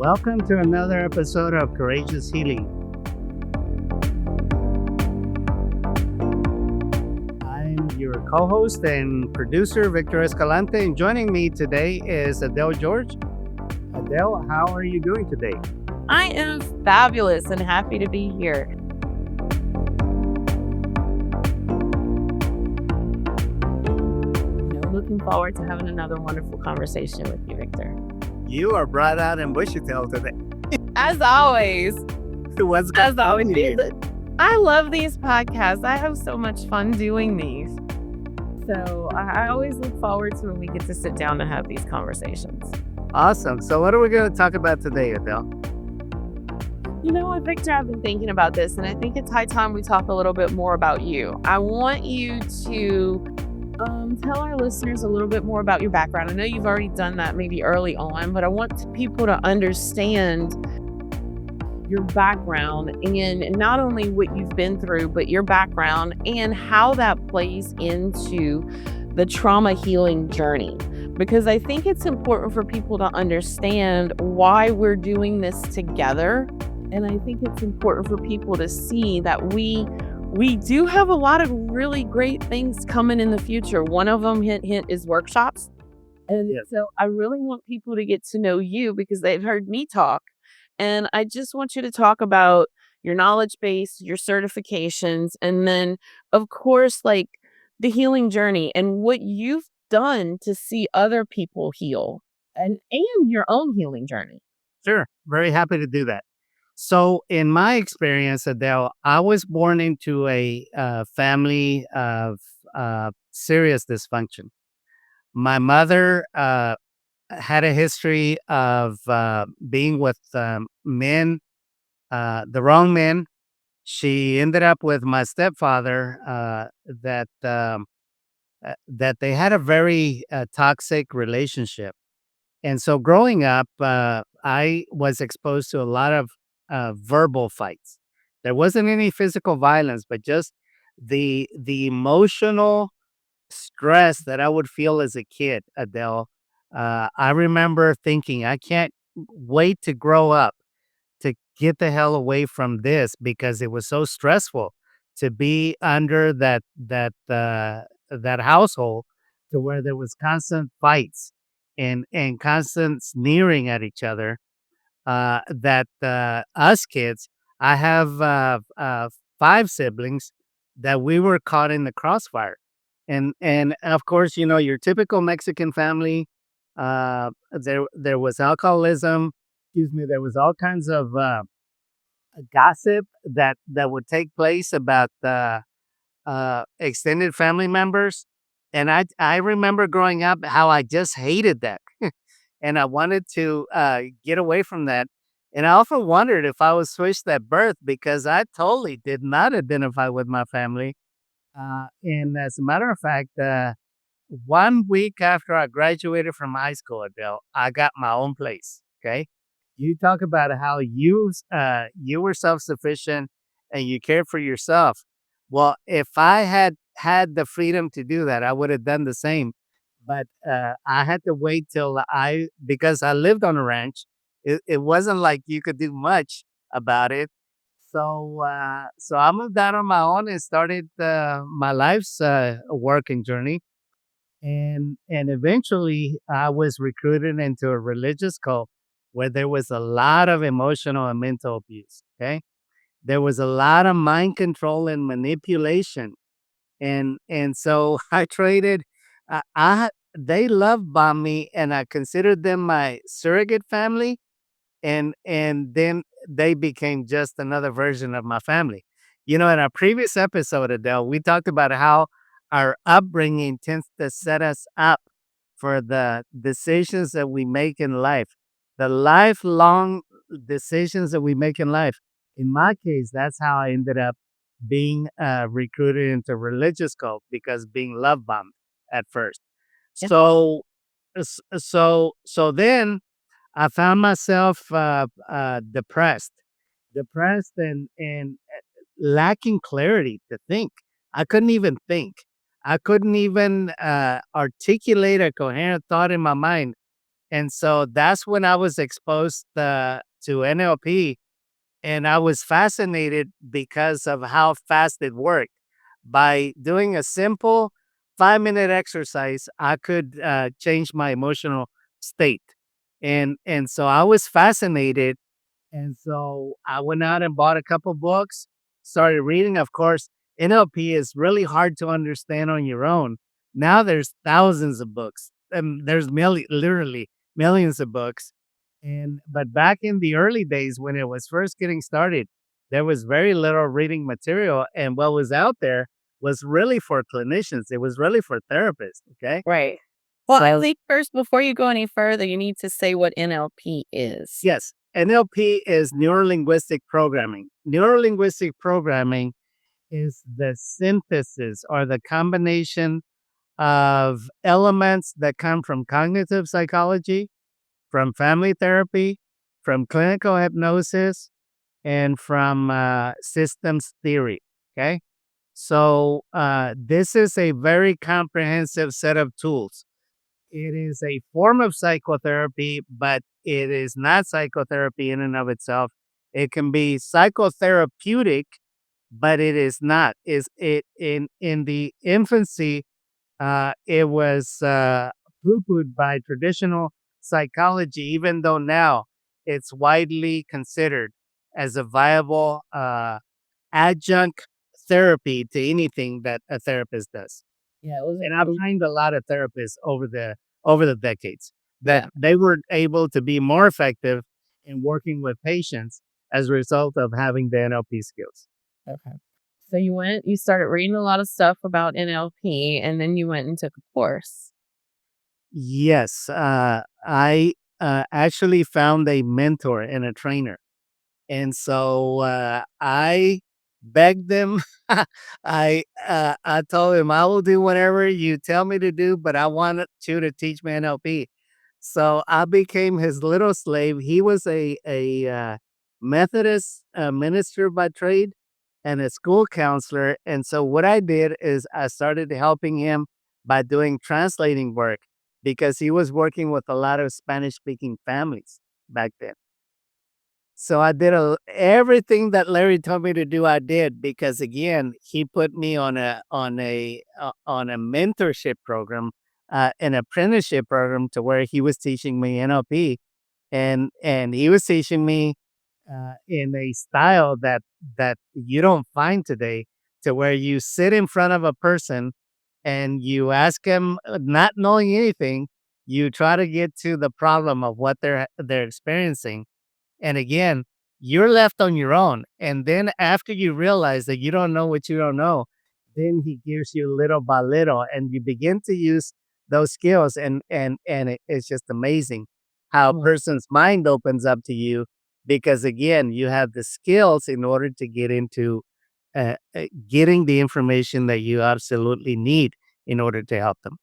Welcome to another episode of Courageous Healing. I'm your co host and producer, Victor Escalante, and joining me today is Adele George. Adele, how are you doing today? I am fabulous and happy to be here. Looking forward to having another wonderful conversation with you, Victor. You are bright out and bushy tailed today. As always. What's going on with you? I love these podcasts. I have so much fun doing these. So I always look forward to when we get to sit down and have these conversations. Awesome. So what are we going to talk about today, Adele? You know what, Victor, I've been thinking about this, and I think it's high time we talk a little bit more about you. I want you to tell our listeners a little bit more about your background. I know you've already done that maybe early on, but I want people to understand your background and not only what you've been through, but your background and how that plays into the trauma healing journey. Because I think it's important for people to understand why we're doing this together. And I think it's important for people to see that we do have a lot of really great things coming in the future. One of them, hint, hint, is workshops. And so I really want people to get to know you because they've heard me talk. And I just want you to talk about your knowledge base, your certifications, and then, of course, like the healing journey and what you've done to see other people heal and your own healing journey. Sure. Very happy to do that. So, in my experience, Adele, I was born into a family of serious dysfunction. My mother had a history of being with men, the wrong men. She ended up with my stepfather. That they had a very toxic relationship, and so growing up, I was exposed to a lot of verbal fights. There wasn't any physical violence, but just the emotional stress that I would feel as a kid, Adele. I remember thinking, I can't wait to grow up to get the hell away from this because it was so stressful to be under that household to where there was constant fights and constant sneering at each other. That us kids, I have five siblings that we were caught in the crossfire, and of course, your typical Mexican family. There was alcoholism. Excuse me. There was all kinds of gossip that would take place about extended family members, and I remember growing up how I just hated that, and I wanted to get away from that. And I often wondered if I was switched at birth because I totally did not identify with my family. And as a matter of fact, 1 week after I graduated from high school, Adele, I got my own place. Okay, you talk about how you were self sufficient and you cared for yourself. Well, if I had the freedom to do that, I would have done the same. But I had to wait till because I lived on a ranch. It wasn't like you could do much about it. So I moved out on my own and started my life's working journey. And eventually, I was recruited into a religious cult where there was a lot of emotional and mental abuse. Okay, there was a lot of mind control and manipulation, and so I traded. I They love bombed me, and I considered them my surrogate family, and then they became just another version of my family. In our previous episode, Adele, we talked about how our upbringing tends to set us up for the decisions that we make in life, the lifelong decisions that we make in life. In my case, that's how I ended up being recruited into a religious cult because being love bombed at first. Yeah. So then I found myself depressed and lacking clarity to think. I couldn't even think. I couldn't even articulate a coherent thought in my mind. And so that's when I was exposed to NLP, and I was fascinated because of how fast it worked. By doing a simple 5-minute exercise, I could change my emotional state. And so I was fascinated, and so I went out and bought a couple books, started reading. Of course, NLP is really hard to understand on your own. Now there's thousands of books, and there's literally millions of books. And but back in the early days when it was first getting started, there was very little reading material, and what was out there was really for clinicians. It was really for therapists. Okay, Right. Well, I so think first, before you go any further, you need to say what NLP is. yes, NLP is neurolinguistic programming. Neurolinguistic programming is the synthesis or the combination of elements that come from cognitive psychology, from family therapy, from clinical hypnosis, and from systems theory. Okay. So this is a very comprehensive set of tools. It is a form of psychotherapy, but it is not psychotherapy in and of itself. It can be psychotherapeutic, but it is not. Is it in the infancy? It was poo-pooed by traditional psychology, even though now it's widely considered as a viable adjunct therapy to anything that a therapist does. Yeah, it was. And I've trained a lot of therapists over the decades that Yeah. they were able to be more effective in working with patients as a result of having the NLP skills. Okay. So you started reading a lot of stuff about NLP, and then you went and took a course. Yes, I actually found a mentor and a trainer. And so I begged them. I told him I will do whatever you tell me to do, but I wanted you to teach me NLP. So I became his little slave. He was a Methodist minister by trade and a school counselor. And so what I did is I started helping him by doing translating work because he was working with a lot of Spanish speaking families back then. So I did everything that Larry told me to do. I did because again, he put me on a mentorship program, an apprenticeship program to where he was teaching me NLP, and he was teaching me in a style that you don't find today, to where you sit in front of a person and you ask them, not knowing anything, you try to get to the problem of what they're experiencing, and again, you're left on your own. And then after you realize that you don't know what you don't know, then he gives you little by little, and you begin to use those skills. It's just amazing how a Mm. person's mind opens up to you because again, you have the skills in order to get into getting the information that you absolutely need in order to help them.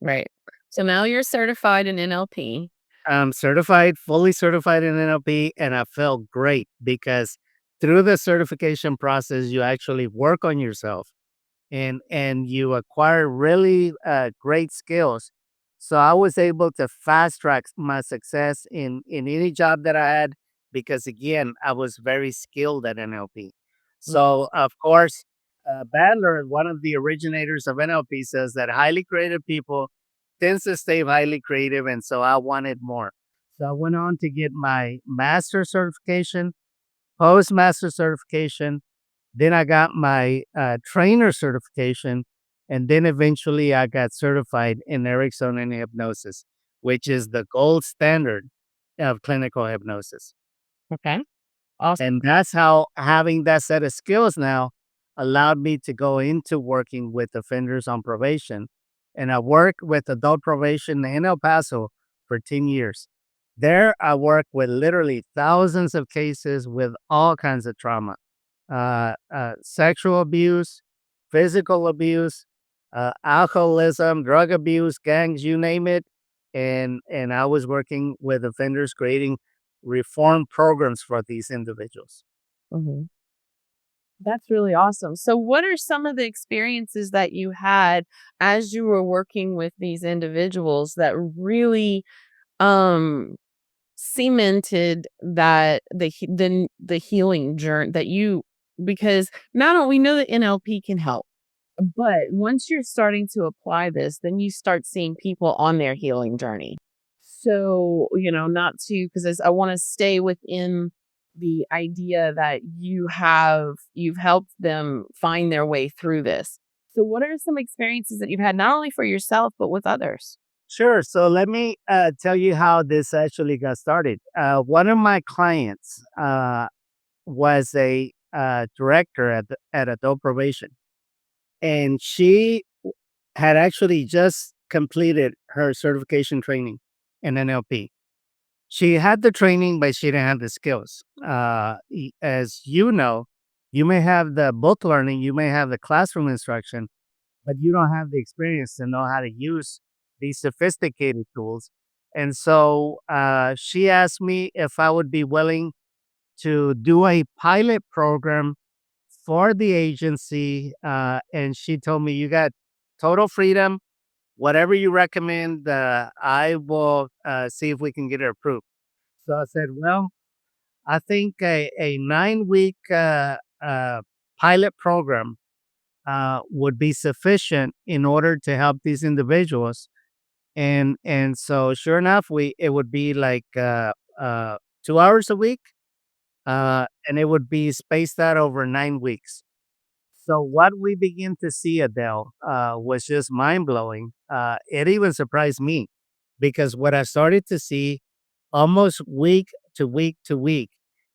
Right. So now you're certified in NLP. I'm certified, fully certified in NLP, and I felt great because through the certification process, you actually work on yourself and you acquire really great skills. So I was able to fast track my success in any job that I had because again, I was very skilled at NLP. Mm. So of course, Bandler, one of the originators of NLP, says that highly creative people tends to stay highly creative, and so I wanted more. So I went on to get my master certification, postmaster certification, then I got my trainer certification, and then eventually I got certified in Ericksonian hypnosis, which is the gold standard of clinical hypnosis. Okay. Awesome. And that's how having that set of skills now allowed me to go into working with offenders on probation. And I worked with adult probation in El Paso for 10 years. There, I worked with literally thousands of cases with all kinds of trauma, sexual abuse, physical abuse, alcoholism, drug abuse, gangs, you name it. And I was working with offenders, creating reform programs for these individuals. Mhm. That's really awesome. So, what are some of the experiences that you had as you were working with these individuals that really um cemented that the healing journey that you, because not only we know that NLP can help, but once you're starting to apply this, then you start seeing people on their healing journey. So, not to, because I want to stay within the idea that you've helped them find their way through this. So, what are some experiences that you've had not only for yourself but with others? Sure. So let me tell you how this actually got started. One of my clients was a director at adult probation, and she had actually just completed her certification training in NLP. She had the training, but she didn't have the skills. As you know, you may have the book learning, you may have the classroom instruction, but you don't have the experience to know how to use these sophisticated tools. And so she asked me if I would be willing to do a pilot program for the agency. And she told me, you got total freedom. Whatever you recommend, I will see if we can get it approved. So I said, well, I think a 9 week pilot program would be sufficient in order to help these individuals. And so sure enough, it would be like 2 hours a week, and it would be spaced out over 9 weeks. So what we begin to see, Adele, was just mind blowing. It even surprised me because what I started to see almost week to week to week,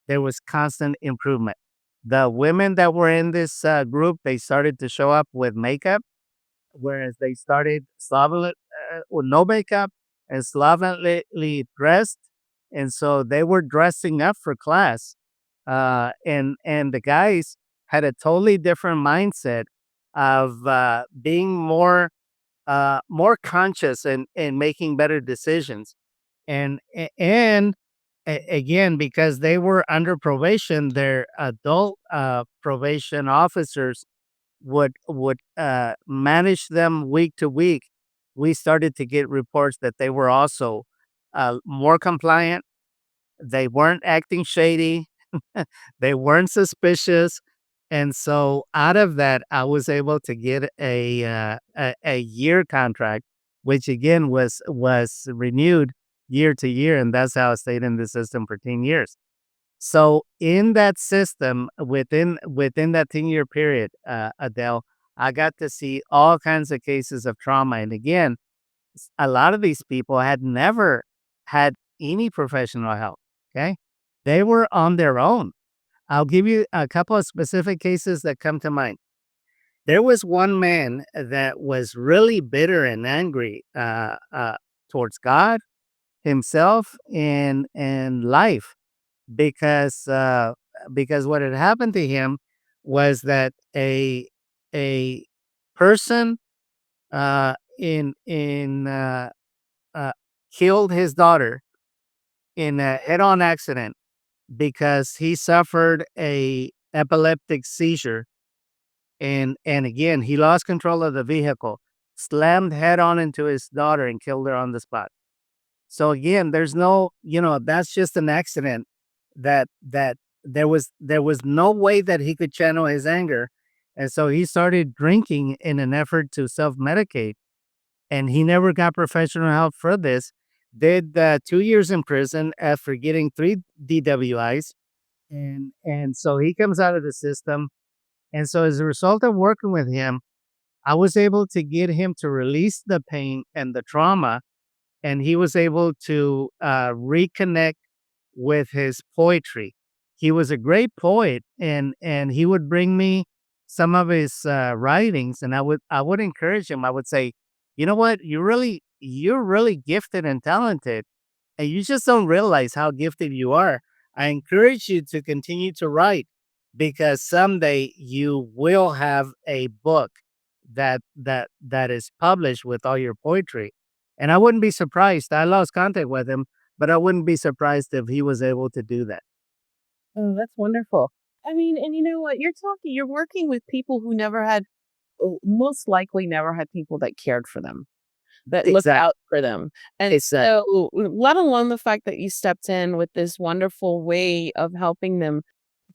there was constant improvement. The women that were in this group, they started to show up with makeup, whereas they started slovenly, with no makeup and slovenly dressed, and so they were dressing up for class. And the guys had a totally different mindset of being more conscious and making better decisions. And again, because they were under probation, their adult probation officers would manage them week to week. We started to get reports that they were also more compliant. They weren't acting shady. They weren't suspicious. And so out of that, I was able to get a year contract, which again was renewed year to year, and that's how I stayed in the system for 10 years. So in that system, within that 10-year period, Adele, I got to see all kinds of cases of trauma. And again, a lot of these people had never had any professional help. Okay. They were on their own. I'll give you a couple of specific cases that come to mind. There was one man that was really bitter and angry towards God, himself, and life because because what had happened to him was that a person in killed his daughter in a head-on accident because he suffered a epileptic seizure, and again he lost control of the vehicle, slammed head on into his daughter and killed her on the spot. So again, there's no, that's just an accident that there was no way that he could channel his anger. And so he started drinking in an effort to self-medicate, and he never got professional help for this. Did 2 years in prison after getting 3 DWIs, and so he comes out of the system. And so as a result of working with him, I was able to get him to release the pain and the trauma, and he was able to reconnect with his poetry. He was a great poet, and he would bring me some of his writings, and I would encourage him. I would say, you know what, you're really gifted and talented, and you just don't realize how gifted you are. I encourage you to continue to write because someday you will have a book that is published with all your poetry. And I wouldn't be surprised. I lost contact with him, but I wouldn't be surprised if he was able to do that. Oh, that's wonderful. I mean, and you know what? You're working with people who never had, most likely never had people that cared for them. that look Exactly. out for them. And Exactly. so, let alone the fact that you stepped in with this wonderful way of helping them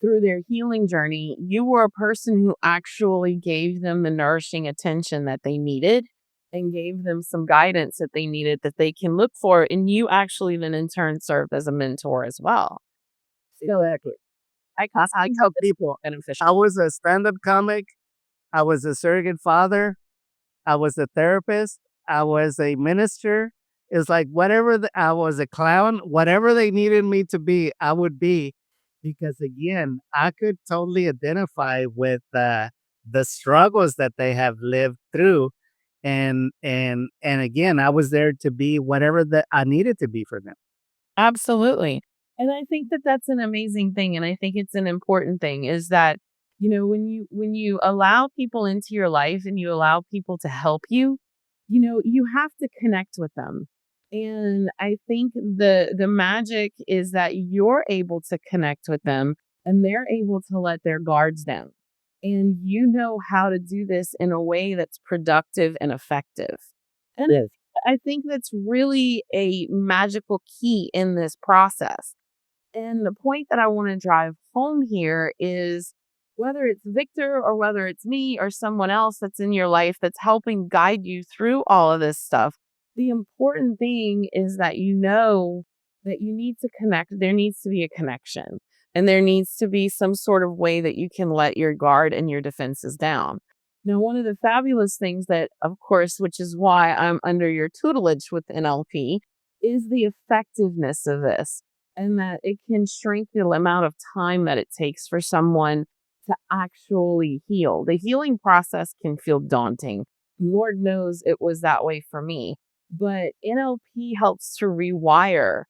through their healing journey, you were a person who actually gave them the nourishing attention that they needed and gave them some guidance that they needed that they can look for. And you actually then in turn served as a mentor as well. So Exactly. I think tell that's people beneficial. I was a stand-up comic. I was a surrogate father. I was a therapist. I was a minister. It's like I was a clown, whatever they needed me to be, I would be. Because again, I could totally identify with the struggles that they have lived through. And again, I was there to be whatever that I needed to be for them. Absolutely. And I think that that's an amazing thing, and I think it's an important thing is that, when you allow people into your life and you allow people to help you, you have to connect with them. And I think the magic is that you're able to connect with them and they're able to let their guards down. And you know how to do this in a way that's productive and effective. And Yes. I think that's really a magical key in this process. And the point that I want to drive home here is whether it's Victor or whether it's me or someone else that's in your life that's helping guide you through all of this stuff, the important thing is that you know that you need to connect. There needs to be a connection and there needs to be some sort of way that you can let your guard and your defenses down. Now, one of the fabulous things that, of course, which is why I'm under your tutelage with NLP, is the effectiveness of this and that it can shrink the amount of time that it takes for someone to actually heal. The healing process can feel daunting. Lord knows it was that way for me. But NLP helps to rewire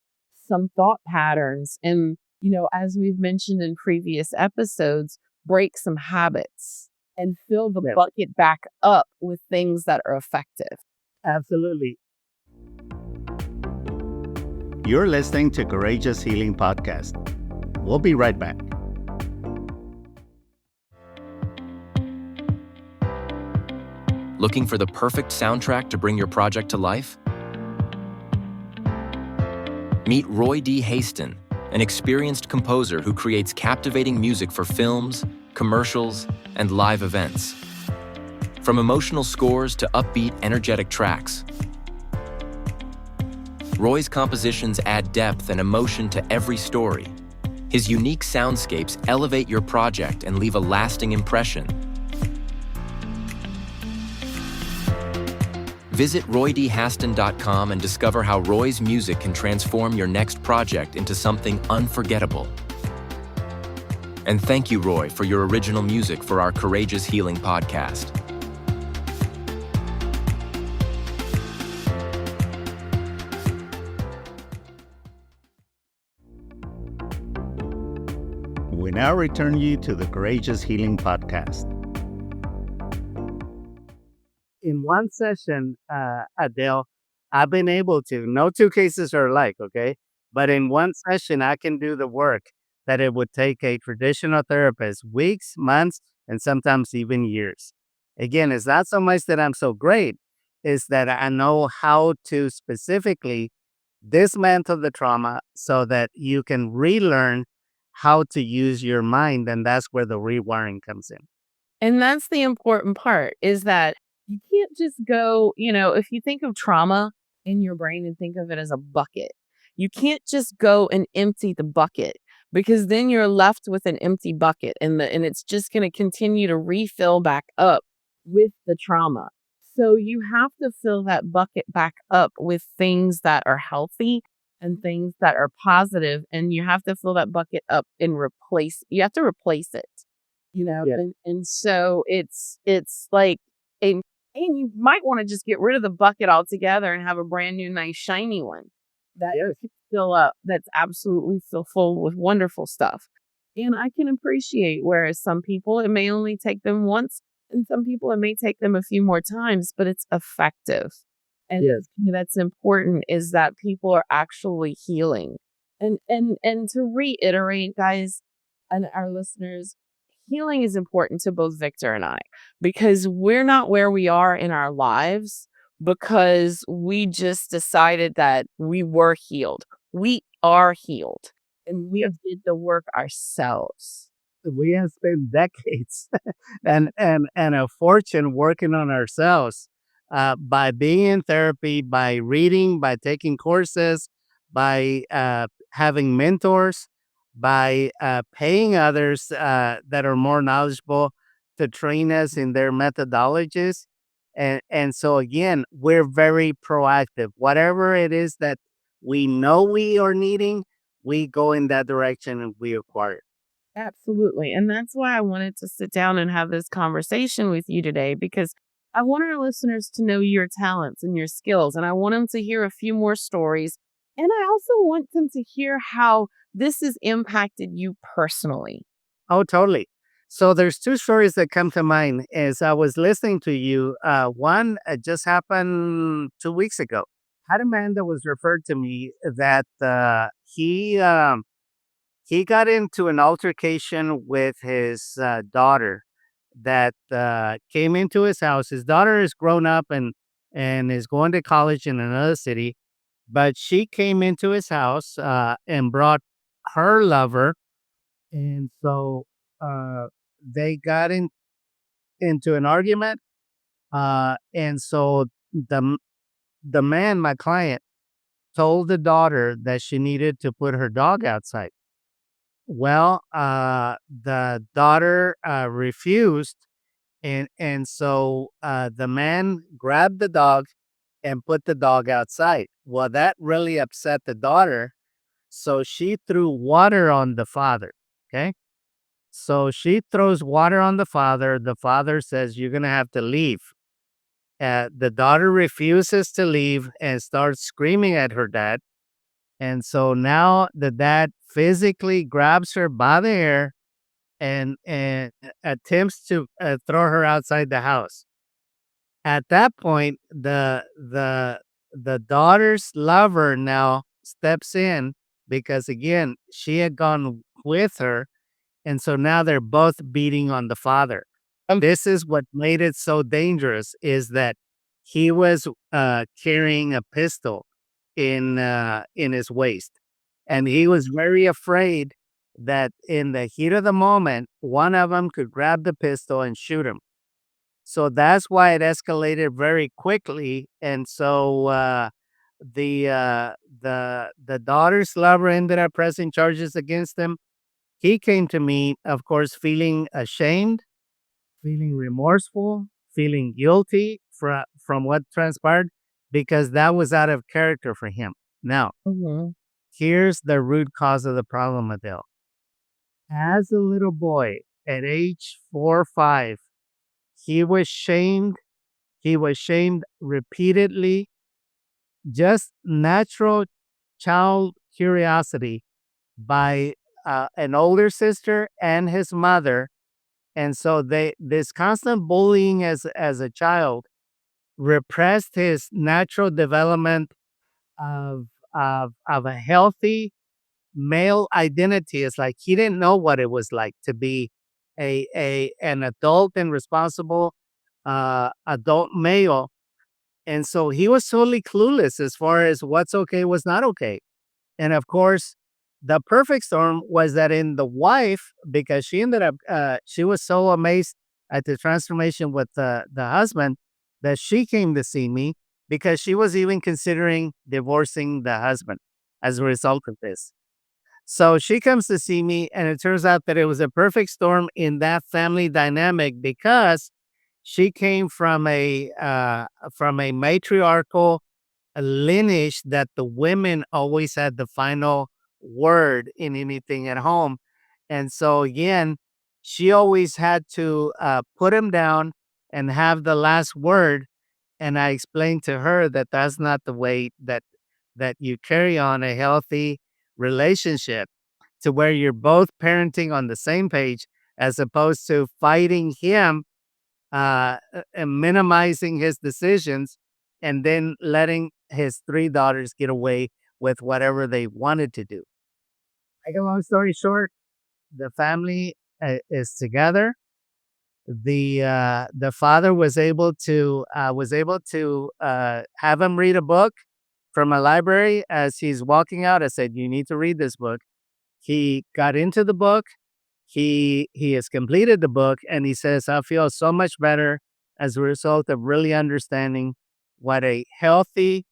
some thought patterns and, as we've mentioned in previous episodes, break some habits and fill the Yes. bucket back up with things that are effective. Absolutely. You're listening to Courageous Healing Podcast. We'll be right back. Looking for the perfect soundtrack to bring your project to life? Meet Roy D. Haston, an experienced composer who creates captivating music for films, commercials, and live events. From emotional scores to upbeat, energetic tracks, Roy's compositions add depth and emotion to every story. His unique soundscapes elevate your project and leave a lasting impression. Visit roydhaston.com and discover how Roy's music can transform your next project into something unforgettable. And thank you, Roy, for your original music for our Courageous Healing podcast. We now return you to the Courageous Healing Podcast. In one session, Adele, I've been able to, no two cases are alike, okay? But in one session, I can do the work that it would take a traditional therapist weeks, months, and sometimes even years. Again, it's not so much that I'm so great, it's that I know how to specifically dismantle the trauma so that you can relearn how to use your mind. And that's where the rewiring comes in. And that's the important part is that you can't just go, if you think of trauma in your brain and think of it as a bucket, you can't just go and empty the bucket because then you're left with an empty bucket and it's just going to continue to refill back up with the trauma. So you have to fill that bucket back up with things that are healthy and things that are positive, and you have to fill that bucket up and you have to replace it. Yeah. And so it's like and you might want to just get rid of the bucket altogether and have a brand new nice shiny one that Yes. you fill up that's absolutely still full with wonderful stuff. And I can appreciate whereas some people it may only take them once and some people it may take them a few more times, but it's effective. And Yes. that's important is that people are actually healing. And to reiterate, guys, and our listeners, healing is important to both Victor and I because we're not where we are in our lives because we just decided that we were healed. We are healed and we did the work ourselves. We have spent decades and a fortune working on ourselves by being in therapy, by reading, by taking courses, by having mentors, by paying others that are more knowledgeable to train us in their methodologies. And so again, we're very proactive. Whatever it is that we know we are needing, we go in that direction and we acquire it. Absolutely. And that's why I wanted to sit down and have this conversation with you today because I want our listeners to know your talents and your skills. And I want them to hear a few more stories. And I also want them to hear how this has impacted you personally. Oh, totally. So there's two stories that come to mind as I was listening to you. One just happened 2 weeks ago. Had a man that was referred to me that he got into an altercation with his daughter that came into his house. His daughter is grown up and is going to college in another city, but she came into his house and brought her lover, and so uh, they got into an argument. And so the man, my client, told the daughter that she needed to put her dog outside. Well, the daughter refused, and so the man grabbed the dog and put the dog outside. Well, that really upset the daughter, so she threw water on the father. Okay, so she throws water on the father. The father says, "You're gonna have to leave." The daughter refuses to leave and starts screaming at her dad. And so now the dad physically grabs her by the hair and attempts to throw her outside the house. At that point, the daughter's lover now steps in because again she had gone with her, and so now they're both beating on the father. This is what made it so dangerous is that he was carrying a pistol in his waist, and he was very afraid that in the heat of the moment, one of them could grab the pistol and shoot him. So that's why it escalated very quickly, and so the daughter's lover ended up pressing charges against him. He came to me, of course, feeling ashamed, feeling remorseful, feeling guilty from what transpired because that was out of character for him. Now, Mhm. here's the root cause of the problem, Adele. As a little boy at age 4 or 5, he was shamed. He was shamed repeatedly, just natural child curiosity by an older sister and his mother. And so this constant bullying as a child repressed his natural development of a healthy male identity. It's like he didn't know what it was like to be a an adult and responsible adult male. And so he was totally clueless as far as what's okay, what's not okay. And of course, the perfect storm was that in the wife, because she ended up, she was so amazed at the transformation with the husband that she came to see me because she was even considering divorcing the husband as a result of this. So she comes to see me, and it turns out that it was a perfect storm in that family dynamic because she came from a matriarchal lineage that the women always had the final word in anything at home. And so again, she always had to put him down and have the last word. And I explained to her that that's not the way that you carry on a healthy relationship to where you're both parenting on the same page as opposed to fighting him and minimizing his decisions and then letting his three daughters get away with whatever they wanted to do. Make a long story short, the family is together. The father was able to have him read a book from a library as he's walking out. I said, "You need to read this book." He got into the book. He has completed the book, and he says, "I feel so much better as a result of really understanding what a healthy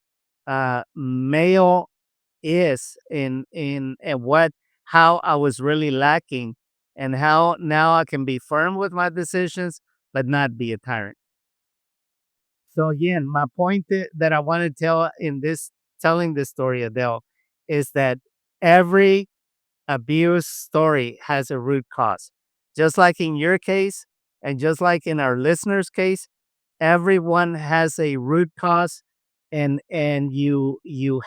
male is in and what how I was really lacking, and how now I can be firm with my decisions, but not be a tyrant." So again, my point that I want to tell in this telling this story, Adele, is that every abuse story has a root cause. Just like in your case, and just like in our listeners' case, everyone has a root cause, and you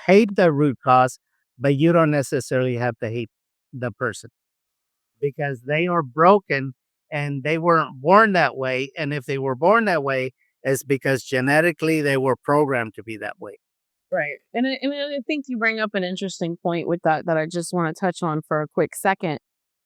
hate the root cause, but you don't necessarily have to hate the person because they are broken and they weren't born that way. And if they were born that way, it's because genetically they were programmed to be that way. Right. And I think you bring up an interesting point with that I just want to touch on for a quick second.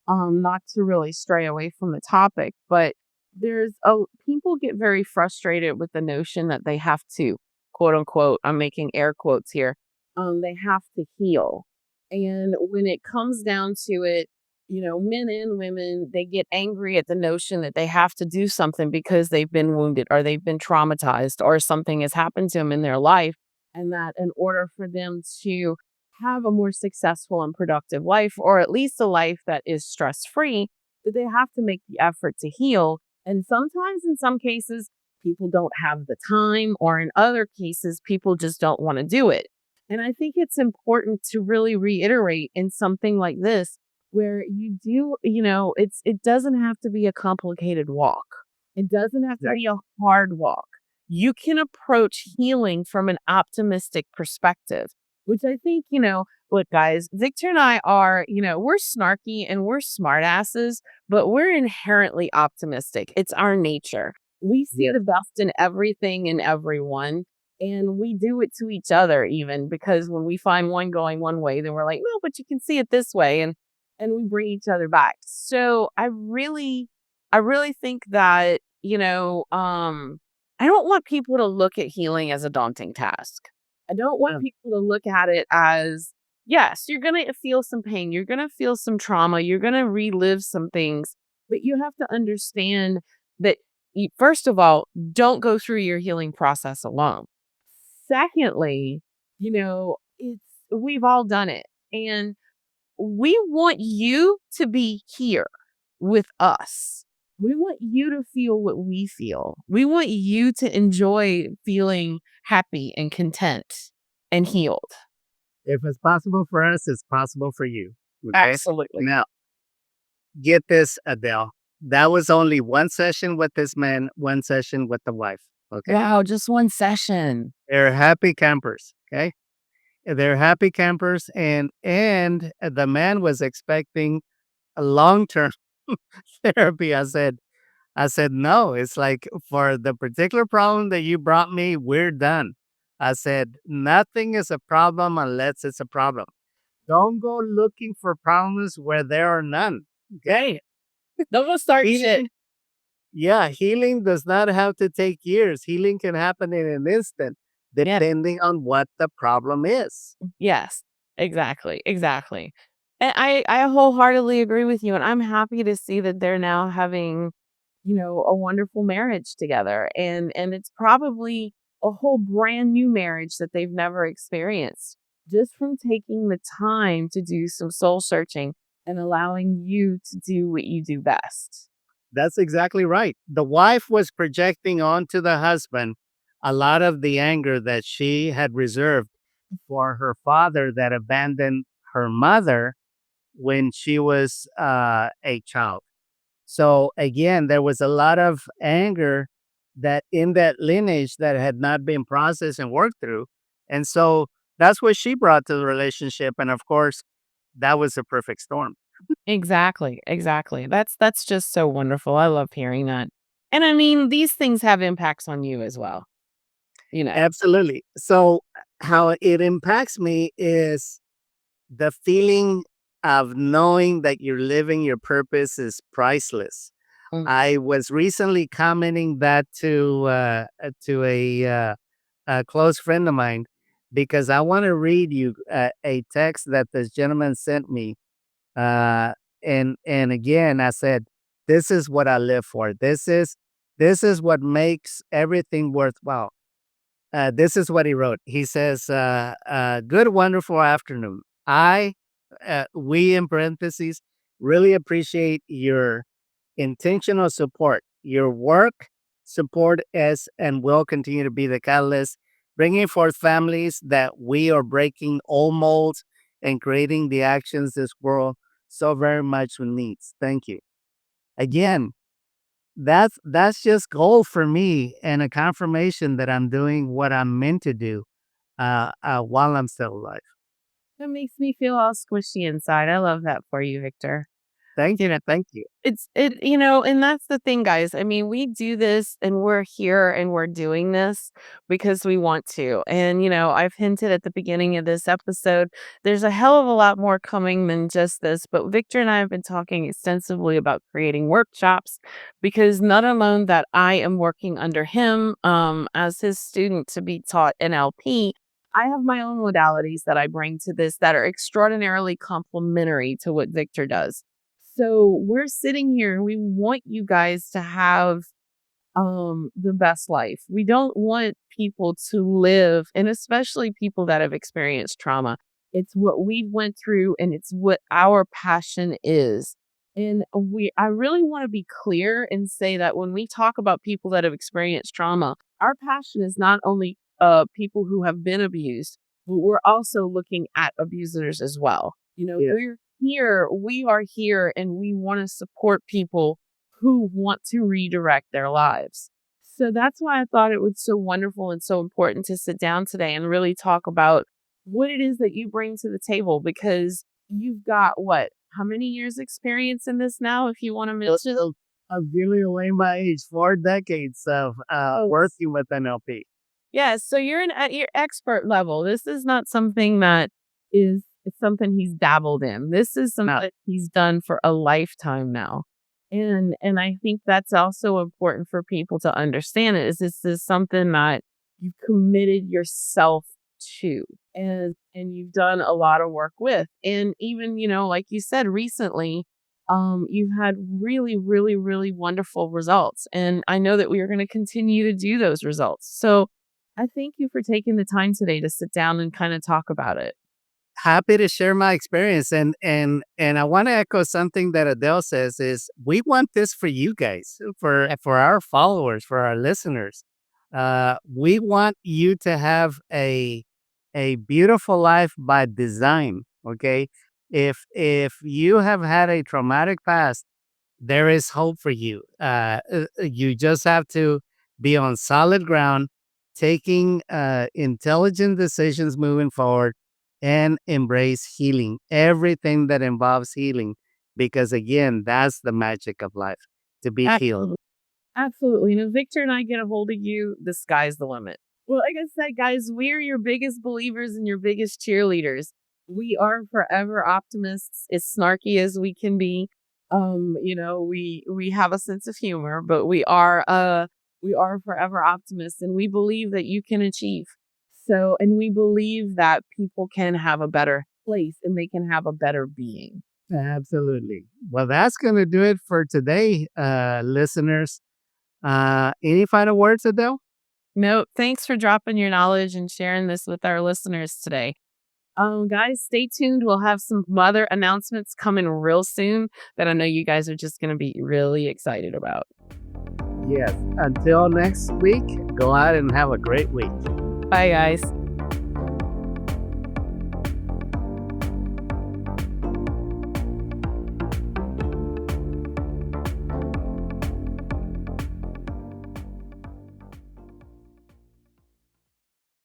Not to really stray away from the topic, but there's a people get very frustrated with the notion that they have to, quote unquote, I'm making air quotes here, they have to heal. And when it comes down to it, men and women, they get angry at the notion that they have to do something because they've been wounded or they've been traumatized or something has happened to them in their life. And that in order for them to have a more successful and productive life, or at least a life that is stress free, that they have to make the effort to heal. And sometimes, in some cases, people don't have the time, or in other cases, people just don't want to do it. And I think it's important to really reiterate in something like this, where you do, it doesn't have to be a complicated walk. It doesn't have to be a hard walk. You can approach healing from an optimistic perspective, which I think, look, guys, Victor and I are, we're snarky and we're smartasses, but we're inherently optimistic. It's our nature. We see Yeah. the best in everything and everyone. And we do it to each other, even because when we find one going one way, then we're like, no, but you can see it this way. And we bring each other back. So I really think that, I don't want people to look at healing as a daunting task. I don't want Yeah. people to look at it as, yes, you're going to feel some pain, you're going to feel some trauma, you're going to relive some things, but you have to understand that, first of all, don't go through your healing process alone. Secondly, it's we've all done it, and we want you to be here with us. We want you to feel what we feel. We want you to enjoy feeling happy and content and healed. If it's possible for us, it's possible for you. Okay. Absolutely. Now, get this, Adele. That was only one session with this man, one session with the wife. Okay. Wow, just one session. They're happy campers. Okay. They're happy campers, and the man was expecting a long-term therapy. I said, no, it's like for the particular problem that you brought me, we're done. I said, nothing is a problem unless it's a problem. Don't go looking for problems where there are none. Okay. Don't go start shit. Healing, yeah, healing does not have to take years. Healing can happen in an instant, Yeah. depending on what the problem is. Yes, exactly, exactly. And I wholeheartedly agree with you, and I'm happy to see that they're now having, a wonderful marriage together, and it's probably a whole brand new marriage that they've never experienced just from taking the time to do some soul searching and allowing you to do what you do best. That's exactly right. The wife was projecting onto the husband a lot of the anger that she had reserved for her father that abandoned her mother when she was a child. So again, there was a lot of anger that in that lineage that had not been processed and worked through. And so that's what she brought to the relationship. And of course, that was a perfect storm. Exactly, exactly. That's just so wonderful. I love hearing that. And I mean, these things have impacts on you as well, you know. Absolutely. So, how it impacts me is the feeling of knowing that you're living your purpose is priceless. I was recently commenting that to a close friend of mine because I want to read you a text that this gentleman sent me. Uh, and again, I said, "This is what I live for. This is what makes everything worthwhile." This is what he wrote. He says, "Good, wonderful afternoon. We in parentheses really appreciate your intentional support. Your work support is and will continue to be the catalyst, bringing forth families that we are breaking old molds and creating the actions this world so very much needs. Thank you." Again, that's just gold for me and a confirmation that I'm doing what I'm meant to do while I'm still alive. That makes me feel all squishy inside. I love that for you, Victor. Thank you. Thank you. And that's the thing, guys. I mean, we do this and we're here and we're doing this because we want to. And, I've hinted at the beginning of this episode, there's a hell of a lot more coming than just this. But Victor and I have been talking extensively about creating workshops because not alone that I am working under him as his student to be taught NLP, I have my own modalities that I bring to this that are extraordinarily complementary to what Victor does. So we're sitting here and we want you guys to have the best life. We don't want people to live, and especially people that have experienced trauma. It's what we went through and it's what our passion is. And I really want to be clear and say that when we talk about people that have experienced trauma, our passion is not only people who have been abused, but we're also looking at abusers as well. Yeah. We are here and we want to support people who want to redirect their lives. So that's why I thought it was so wonderful and so important to sit down today and really talk about what it is that you bring to the table, because you've got how many years experience in this now, if you want to mention? I'm giving away my age, 4 decades of working with NLP. Yeah, so you're at your expert level. This is not something that it's something he's dabbled in. This is something he's done for a lifetime now. And I think that's also important for people to understand this is something that you've committed yourself to and you've done a lot of work with. And even, like you said recently, you've had really, really, really wonderful results. And I know that we are going to continue to do those results. So I thank you for taking the time today to sit down and kind of talk about it. Happy to share my experience, and I want to echo something that Adele says is we want this for you guys, for our followers, for our listeners. We want you to have a beautiful life by design. Okay, if you have had a traumatic past, there is hope for you. You just have to be on solid ground, taking intelligent decisions moving forward, and embrace healing, everything that involves healing, because again, that's the magic of life, to be healed. Absolutely. And if Victor and I get a hold of you, the sky's the limit. Well, like I said, guys, we're your biggest believers and your biggest cheerleaders. We are forever optimists, as snarky as we can be. We have a sense of humor, but we are forever optimists, and we believe that you can achieve. So, and we believe that people can have a better place and they can have a better being. Absolutely. Well, that's going to do it for today, listeners. Any final words, Adele? No, thanks for dropping your knowledge and sharing this with our listeners today. Guys, stay tuned. We'll have some other announcements coming real soon that I know you guys are just going to be really excited about. Yes. Until next week, go out and have a great week. Bye, guys.